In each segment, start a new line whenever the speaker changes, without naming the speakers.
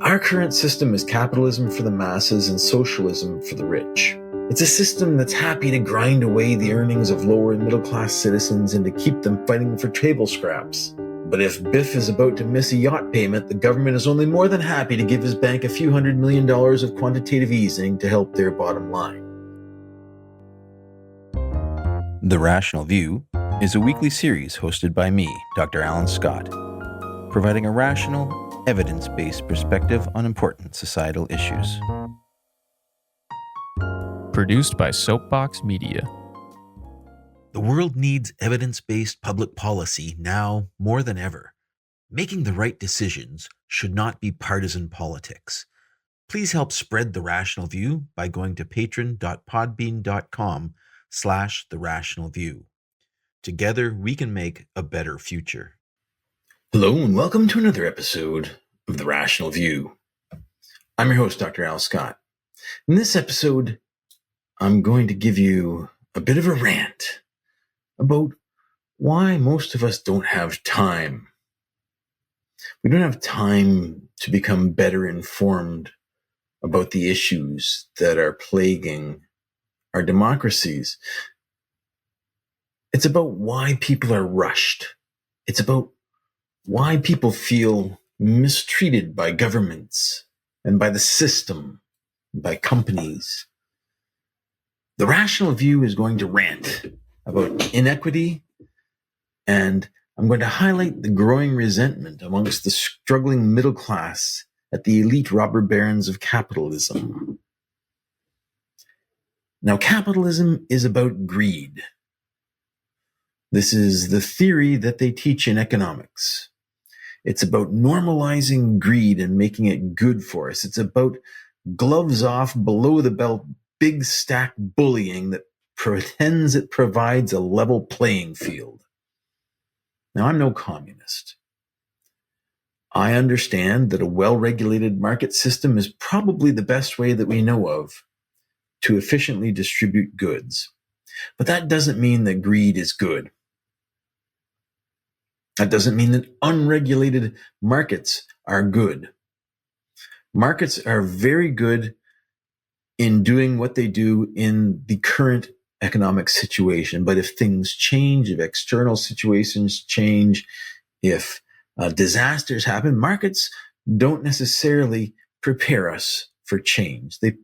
Our current system is capitalism for the masses and socialism for the rich. It's a system that's happy to grind away the earnings of lower and middle class citizens and to keep them fighting for table scraps. But if Biff is about to miss a yacht payment, the government is only more than happy to give his bank a few $100 million of quantitative easing to help their bottom line.
The Rational View is a weekly series hosted by me, Dr. Alan Scott, providing a rational, evidence-based perspective on important societal issues.
Produced by Soapbox Media.
The world needs evidence-based public policy now more than ever. Making the right decisions should not be partisan politics. Please help spread The Rational View by going to patron.podbean.com/The Rational View. Together, we can make a better future. Hello, and welcome to another episode of The Rational View. I'm your host, Dr. Al Scott. In this episode, I'm going to give you a bit of a rant about why most of us don't have time. We don't have time to become better informed about the issues that are plaguing our democracies. It's about why people are rushed. It's about why people feel mistreated by governments and by the system, by companies. The Rational View is going to rant about inequity, and I'm going to highlight the growing resentment amongst the struggling middle class at the elite robber barons of capitalism. Now, capitalism is about greed. This is the theory that they teach in economics. It's about normalizing greed and making it good for us. It's about gloves off, below the belt, big stack bullying that pretends it provides a level playing field. Now, I'm no communist. I understand that a well-regulated market system is probably the best way that we know of to efficiently distribute goods. But that doesn't mean that greed is good. That doesn't mean that unregulated markets are good. Markets are very good in doing what they do in the current economic situation. But if things change, if external situations change, if disasters happen, markets don't necessarily prepare us for change. They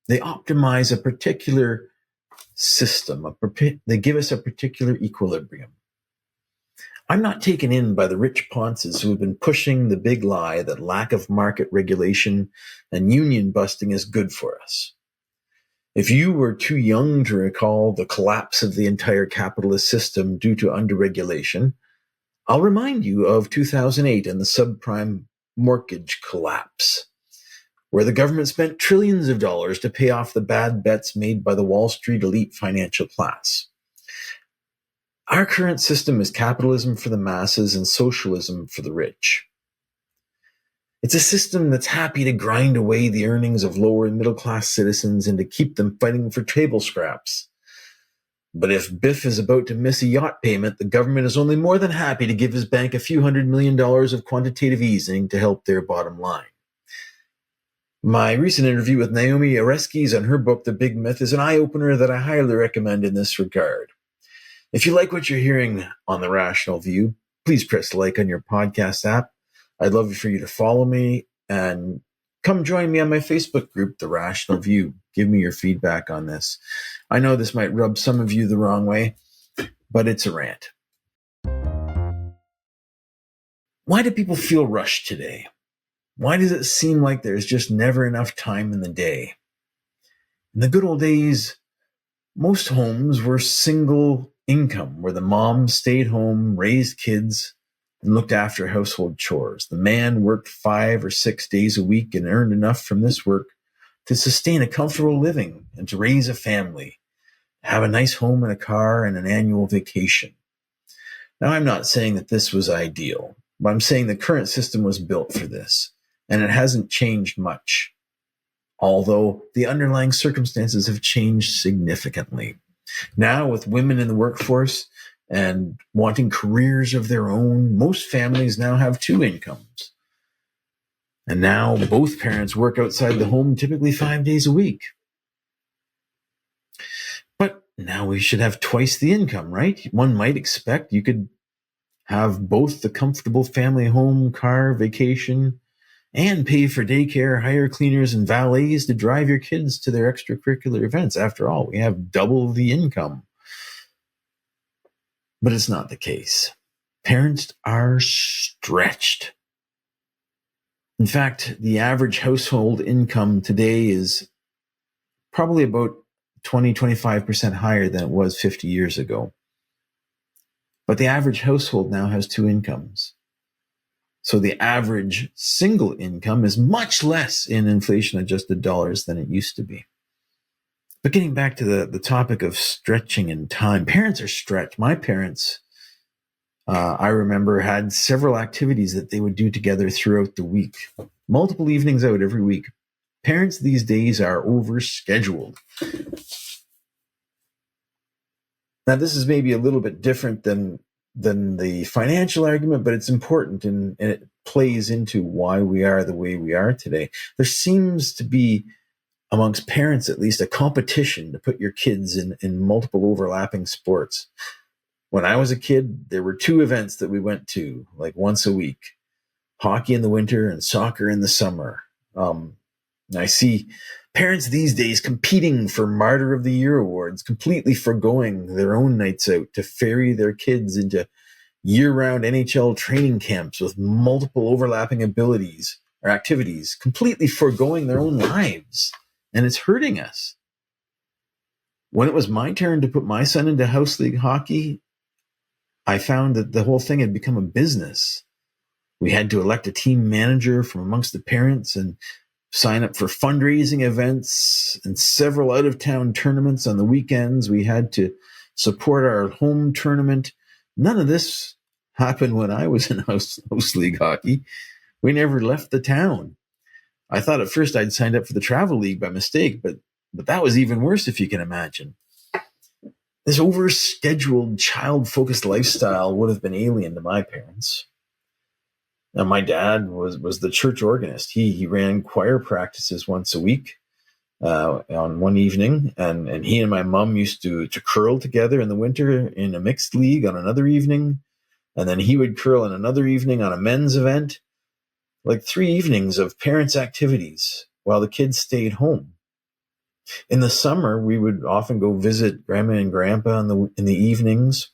optimize a particular system. They give us a particular equilibrium. I'm not taken in by the rich ponces who have been pushing the big lie that lack of market regulation and union busting is good for us. If you were too young to recall the collapse of the entire capitalist system due to underregulation, I'll remind you of 2008 and the subprime mortgage collapse, where the government spent trillions of dollars to pay off the bad bets made by the Wall Street elite financial class. Our current system is capitalism for the masses and socialism for the rich. It's a system that's happy to grind away the earnings of lower and middle class citizens and to keep them fighting for table scraps. But if Biff is about to miss a yacht payment, the government is only more than happy to give his bank a few $100 million of quantitative easing to help their bottom line. My recent interview with Naomi Oreskes on her book, The Big Myth, is an eye-opener that I highly recommend in this regard. If you like what you're hearing on The Rational View, please press like on your podcast app. I'd love for you to follow me and come join me on my Facebook group, The Rational View. Give me your feedback on this. I know this might rub some of you the wrong way, but it's a rant. Why do people feel rushed today? Why does it seem like there's just never enough time in the day? In the good old days, most homes were single income, where the mom stayed home, raised kids, and looked after household chores. The man worked 5 or 6 days a week and earned enough from this work to sustain a comfortable living and to raise a family, have a nice home and a car and an annual vacation. Now, I'm not saying that this was ideal, but I'm saying the current system was built for this, and it hasn't changed much, although the underlying circumstances have changed significantly. Now, with women in the workforce and wanting careers of their own, most families now have 2 incomes. And now both parents work outside the home typically 5 days a week. But now we should have twice the income, right? One might expect you could have both the comfortable family home, car, vacation, and pay for daycare, hire cleaners and valets to drive your kids to their extracurricular events. After all, we have double the income. But it's not the case. Parents are stretched. In fact, the average household income today is probably about 20-25% higher than it was 50 years ago. But the average household now has two incomes. So the average single income is much less in inflation-adjusted dollars than it used to be. But getting back to the topic of stretching in time, parents are stretched. My parents, I remember, had several activities that they would do together throughout the week, multiple evenings out every week. Parents these days are overscheduled. Now, this is maybe a little bit different than the financial argument, but it's important and it plays into why we are the way we are today. There seems to be, amongst parents at least, a competition to put your kids in multiple overlapping sports. When I was a kid, there were two events that we went to like once a week: hockey in the winter and soccer in the summer. I see parents these days competing for Martyr of the Year awards, completely forgoing their own nights out to ferry their kids into year-round NHL training camps with multiple overlapping abilities or activities, completely forgoing their own lives. And it's hurting us. When it was my turn to put my son into house league hockey, I found that the whole thing had become a business. We had to elect a team manager from amongst the parents and sign up for fundraising events and several out-of-town tournaments on the weekends. We had to support our home tournament. None of this happened when I was in house league hockey. We never left the town. I thought at first I'd signed up for the travel league by mistake, but that was even worse, if you can imagine. This overscheduled, child-focused lifestyle would have been alien to my parents. Now, my dad was the church organist. He ran choir practices once a week on one evening, and he and my mom used to curl together in the winter in a mixed league on another evening, and then he would curl in another evening on a men's event. Like 3 evenings of parents' activities while the kids stayed home. In the summer, we would often go visit Grandma and Grandpa in the evenings.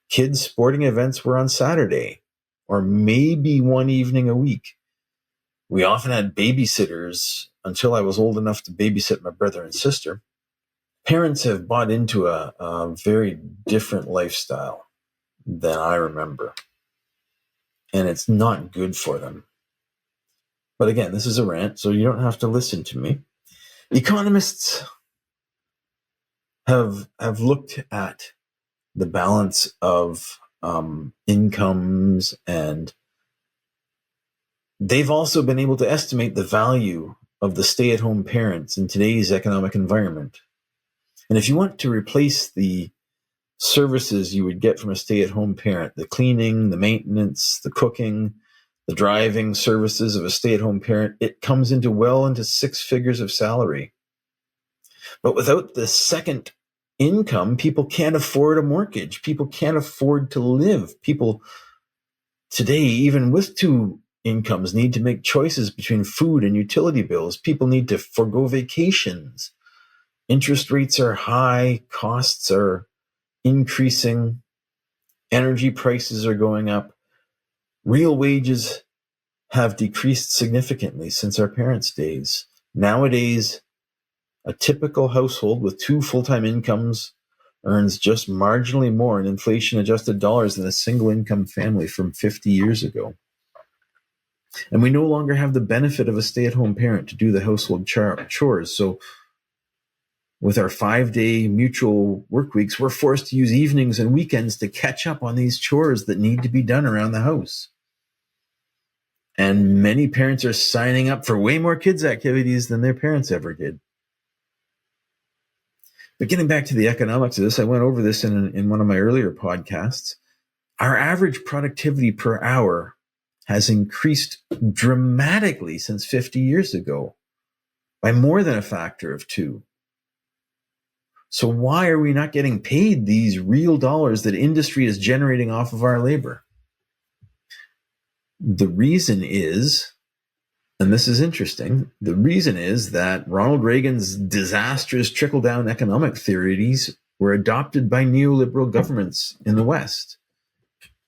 Kids' sporting events were on Saturday, or maybe one evening a week. We often had babysitters until I was old enough to babysit my brother and sister. Parents have bought into a very different lifestyle than I remember, and it's not good for them. But again, this is a rant, so you don't have to listen to me. Economists have looked at the balance of incomes, and they've also been able to estimate the value of the stay-at-home parents in today's economic environment. And if you want to replace the services you would get from a stay-at-home parent, the cleaning, the maintenance, the cooking, the driving services of a stay-at-home parent, it comes well into 6 figures of salary. But without the second income, people can't afford a mortgage. People can't afford to live. People today, even with 2 incomes, need to make choices between food and utility bills. People need to forgo vacations. Interest rates are high. Costs are increasing. Energy prices are going up. Real wages have decreased significantly since our parents' days. Nowadays, a typical household with 2 full-time incomes earns just marginally more in inflation-adjusted dollars than a single-income family from 50 years ago. And we no longer have the benefit of a stay-at-home parent to do the household chores. So with our 5-day mutual work weeks, we're forced to use evenings and weekends to catch up on these chores that need to be done around the house. And many parents are signing up for way more kids' activities than their parents ever did. But getting back to the economics of this, I went over this in one of my earlier podcasts. Our average productivity per hour has increased dramatically since 50 years ago by more than a factor of 2. So why are we not getting paid these real dollars that industry is generating off of our labor? The reason is, and this is interesting, the reason is that Ronald Reagan's disastrous trickle-down economic theories were adopted by neoliberal governments in the West.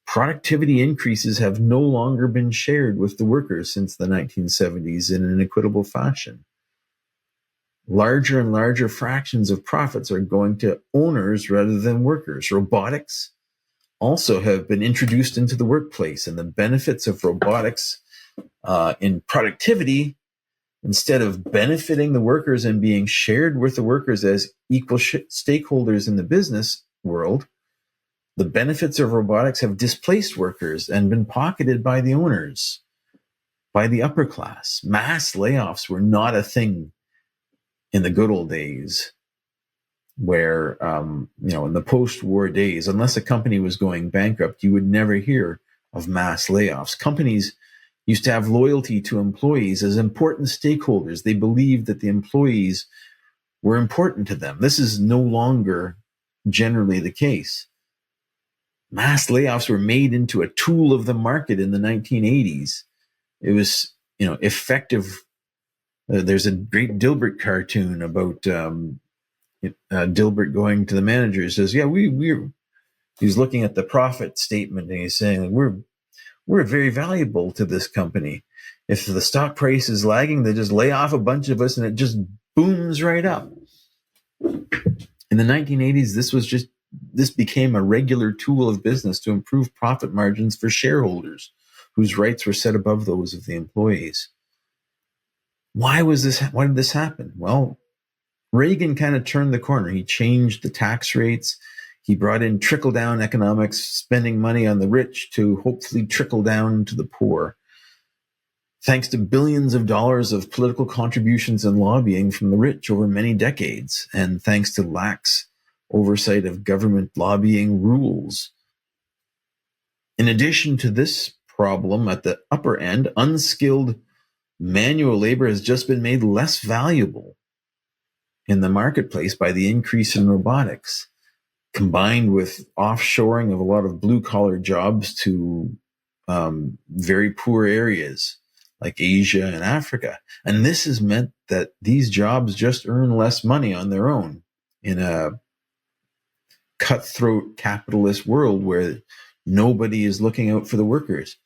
Productivity increases have no longer been shared with the workers since the 1970s in an equitable fashion. Larger and larger fractions of profits are going to owners rather than workers. Robotics also have been introduced into the workplace, and the benefits of robotics in productivity, instead of benefiting the workers and being shared with the workers as equal stakeholders in the business world, the benefits of robotics have displaced workers and been pocketed by the owners, by the upper class. Mass layoffs were not a thing in the good old days, where, in the post-war days, unless a company was going bankrupt, you would never hear of mass layoffs. Companies used to have loyalty to employees as important stakeholders. They believed that the employees were important to them. This is no longer generally the case. Mass layoffs were made into a tool of the market in the 1980s. It was, effective. There's a great Dilbert cartoon about Dilbert going to the manager. He says, he's looking at the profit statement and he's saying, we're very valuable to this company. If the stock price is lagging, they just lay off a bunch of us and it just booms right up. In the 1980s, this became a regular tool of business to improve profit margins for shareholders whose rights were set above those of the employees. Why did this happen? Well, Reagan kind of turned the corner. He changed the tax rates. He brought in trickle-down economics, spending money on the rich to hopefully trickle down to the poor. Thanks to billions of dollars of political contributions and lobbying from the rich over many decades, and thanks to lax oversight of government lobbying rules. In addition to this problem at the upper end, unskilled manual labor has just been made less valuable in the marketplace by the increase in robotics, combined with offshoring of a lot of blue-collar jobs to very poor areas like Asia and Africa. And this has meant that these jobs just earn less money on their own in a cutthroat capitalist world where nobody is looking out for the workers.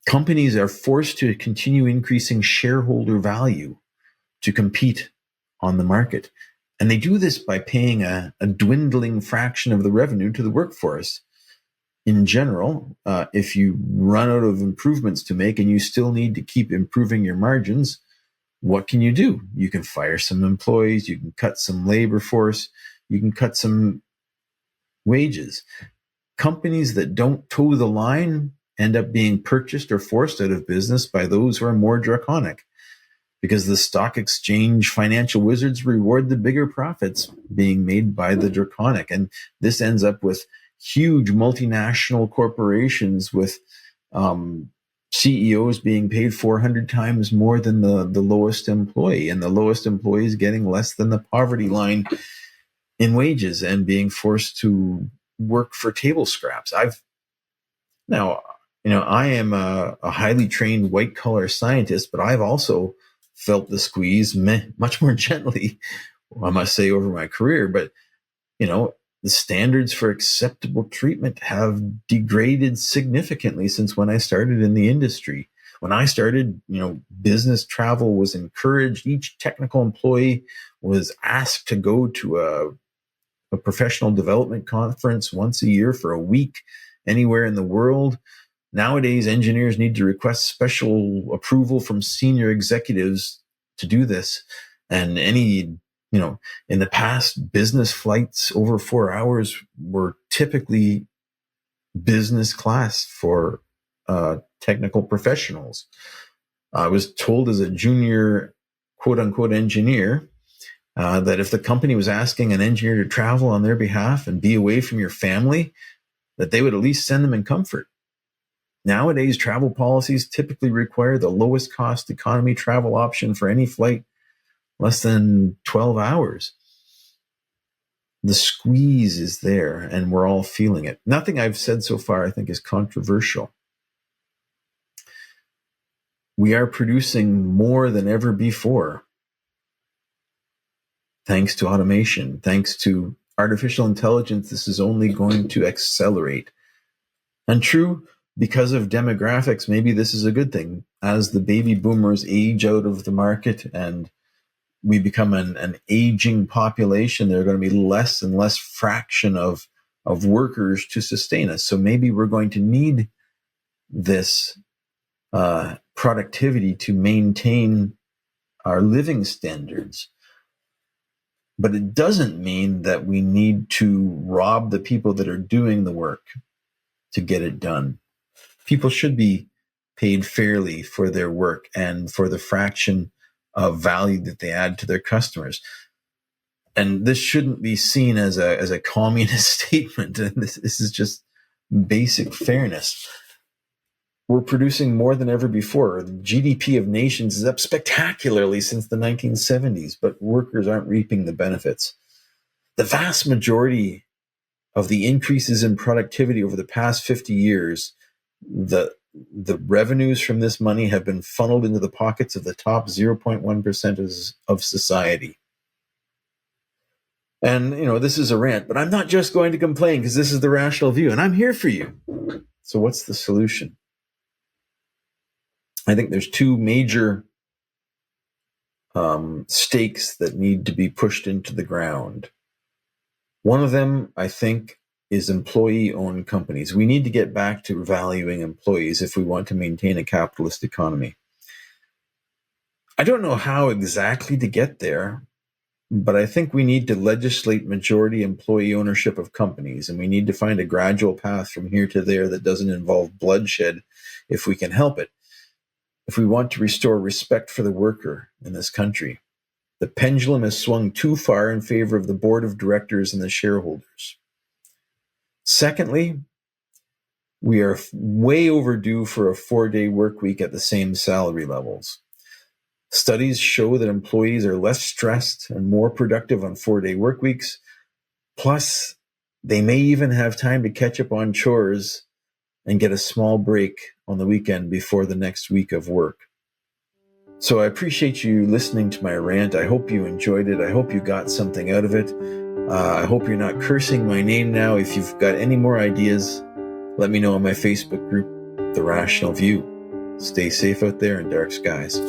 Companies are forced to continue increasing shareholder value to compete on the market. And they do this by paying a dwindling fraction of the revenue to the workforce. In general, if you run out of improvements to make and you still need to keep improving your margins, what can you do? You can fire some employees, you can cut some labor force, you can cut some wages. Companies that don't toe the line end up being purchased or forced out of business by those who are more draconic, because the stock exchange financial wizards reward the bigger profits being made by the draconic. And this ends up with huge multinational corporations with CEOs being paid 400 times more than the lowest employee, and the lowest employee is getting less than the poverty line in wages and being forced to work for table scraps. I am a highly trained white collar scientist, but I've also felt the squeeze much more gently, I must say, over my career. But, the standards for acceptable treatment have degraded significantly since when I started in the industry. When I started, business travel was encouraged. Each technical employee was asked to go to a professional development conference once a year for a week anywhere in the world. Nowadays, engineers need to request special approval from senior executives to do this. And in the past, business flights over 4 hours were typically business class for technical professionals. I was told as a junior, quote unquote, engineer, that if the company was asking an engineer to travel on their behalf and be away from your family, that they would at least send them in comfort. Nowadays, travel policies typically require the lowest cost economy travel option for any flight, less than 12 hours. The squeeze is there, and we're all feeling it. Nothing I've said so far, I think, is controversial. We are producing more than ever before, thanks to automation, thanks to artificial intelligence. This is only going to accelerate. And true, because of demographics, maybe this is a good thing. As the baby boomers age out of the market and we become an aging population, there are going to be less and less fraction of workers to sustain us. So maybe we're going to need this productivity to maintain our living standards. But it doesn't mean that we need to rob the people that are doing the work to get it done. People should be paid fairly for their work and for the fraction of value that they add to their customers. And this shouldn't be seen as a communist statement. And this is just basic fairness. We're producing more than ever before. The GDP of nations is up spectacularly since the 1970s, but workers aren't reaping the benefits. The vast majority of the increases in productivity over the past 50 years, the revenues from this money have been funneled into the pockets of the top 0.1% of society. And, this is a rant, but I'm not just going to complain because this is the rational view, and I'm here for you. So what's the solution? I think there's two major stakes that need to be pushed into the ground. One of them, I think, is employee-owned companies. We need to get back to valuing employees if we want to maintain a capitalist economy. I don't know how exactly to get there, but I think we need to legislate majority employee ownership of companies, and we need to find a gradual path from here to there that doesn't involve bloodshed if we can help it. If we want to restore respect for the worker in this country, the pendulum has swung too far in favor of the board of directors and the shareholders. Secondly, we are way overdue for a 4-day work week at the same salary levels. Studies show that employees are less stressed and more productive on 4-day work weeks. Plus, they may even have time to catch up on chores and get a small break on the weekend before the next week of work. So I appreciate you listening to my rant. I hope you enjoyed it. I hope you got something out of it. I hope you're not cursing my name now. If you've got any more ideas, let me know on my Facebook group, The Rational View. Stay safe out there in dark skies.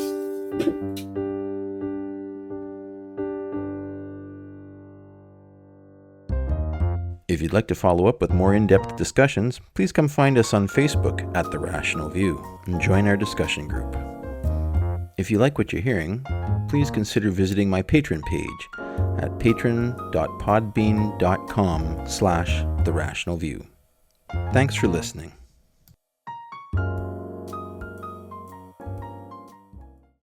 If you'd like to follow up with more in-depth discussions, please come find us on Facebook at The Rational View and join our discussion group. If you like what you're hearing, please consider visiting my Patreon page at patron.podbean.com/therationalview. Thanks for listening.